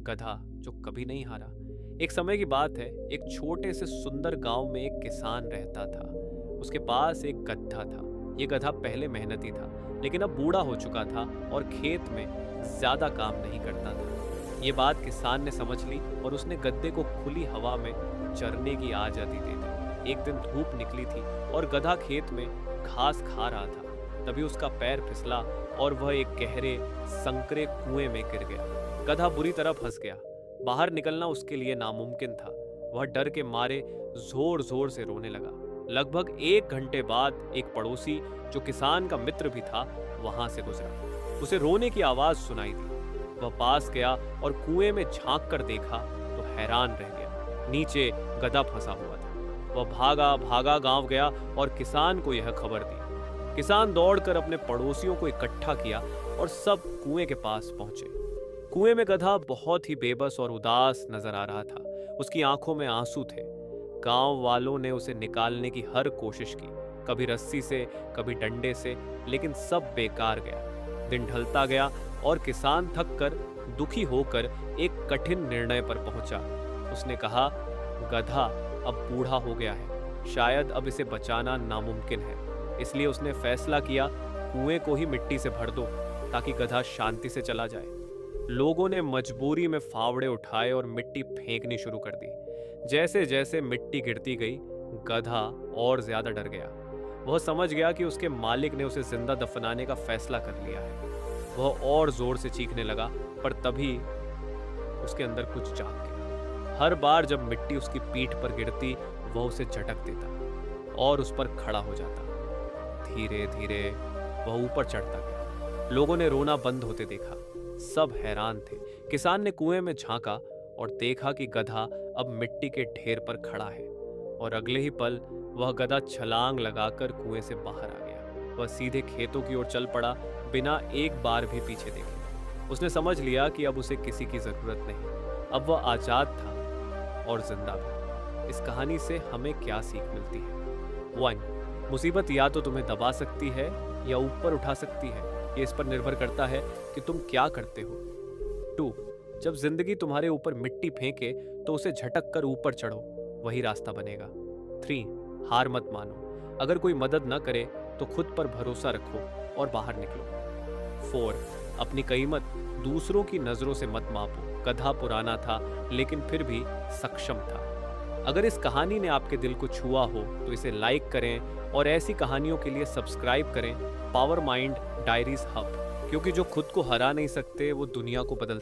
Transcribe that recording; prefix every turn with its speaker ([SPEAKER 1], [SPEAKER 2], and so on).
[SPEAKER 1] गधा जो कभी नहीं हारा। एक समय की बात है, एक छोटे से सुंदर गांव में एक किसान रहता था। उसके पास एक गधा था। ये गधा पहले मेहनती था, लेकिन अब बूढ़ा हो चुका था और खेत में ज्यादा काम नहीं करता था। ये बात किसान ने समझ ली और उसने गधे को खुली हवा में चरने की आजादी दे दी। एक दिन धूप निकली थी और गधा खेत में घास खा रहा था। तभी उसका पैर फिसला और वह एक गहरे संकरे कुएं में गिर गया। गधा बुरी तरह फंस गया। बाहर निकलना उसके लिए नामुमकिन था। वह डर के मारे जोर जोर से रोने लगा। लगभग 1 घंटे बाद एक पड़ोसी जो किसान का मित्र भी था वहां से गुजरा। उसे रोने की आवाज सुनाई दी। वह पास गया और कुएं में झांक कर देखा तो हैरान रह गया। नीचे गधा फंसा हुआ था। वह भागा भागा गांव गया और किसान को यह खबर दी। किसान दौड़कर अपने पड़ोसियों को इकट्ठा किया और सब कुएं के पास पहुंचे। कुएं में गधा बहुत ही बेबस और उदास नजर आ रहा था। उसकी आंखों में आंसू थे। गांव वालों ने उसे निकालने की हर कोशिश की, कभी रस्सी से, कभी डंडे से, लेकिन सब बेकार गया। दिन ढलता गया और किसान थक कर, दुखी होकर एक कठिन निर्णय पर पहुंचा। उसने कहा, गधा अब बूढ़ा हो गया है, शायद अब इसे बचाना नामुमकिन है। इसलिए उसने फैसला किया, कुएं को ही मिट्टी से भर दो ताकि गधा शांति से चला जाए। लोगों ने मजबूरी में फावड़े उठाए और मिट्टी फेंकनी शुरू कर दी। जैसे जैसे मिट्टी गिरती गई, गधा और ज्यादा डर गया। वह समझ गया कि उसके मालिक ने उसे जिंदा दफनाने का फैसला कर लिया है। वह और जोर से चीखने लगा, पर तभी उसके अंदर कुछ जाग गया। हर बार जब मिट्टी उसकी पीठ पर गिरती, वह उसे झटक देता और उस पर खड़ा हो जाता। धीरे धीरे वह ऊपर चढ़ता गया। लोगों ने रोना बंद होते देखा। सब हैरान थे। किसान ने कुएं में झांका और देखा कि गधा अब मिट्टी के ढेर पर खड़ा है और अगले ही पल वह गधा छलांग लगाकर कुएं से बाहर आ गया। वह सीधे खेतों की ओर चल पड़ा, बिना एक बार भी पीछे देखे। उसने समझ लिया कि अब उसे किसी की जरूरत नहीं। अब वह आजाद था और जिंदा भी। इस कहानी से हमें क्या सीख मिलती है? 1. मुसीबत या तो तुम्हें दबा सकती है या ऊपर उठा सकती है। ये इस पर निर्भर करता है कि तुम क्या करते हो। 2. जब जिंदगी तुम्हारे ऊपर मिट्टी फेंके तो उसे झटक कर ऊपर चढ़ो, वही रास्ता बनेगा। 3. हार मत मानो। अगर कोई मदद न करे तो खुद पर भरोसा रखो और बाहर निकलो। 4. अपनी कीमत दूसरों की नजरों से मत मापो। गधा पुराना था लेकिन फिर भी सक्षम था। अगर इस कहानी ने आपके दिल को छुआ हो तो इसे लाइक करें और ऐसी कहानियों के लिए सब्सक्राइब करें पावर माइंड डायरीज हब, क्योंकि जो खुद को हरा नहीं सकते वो दुनिया को बदल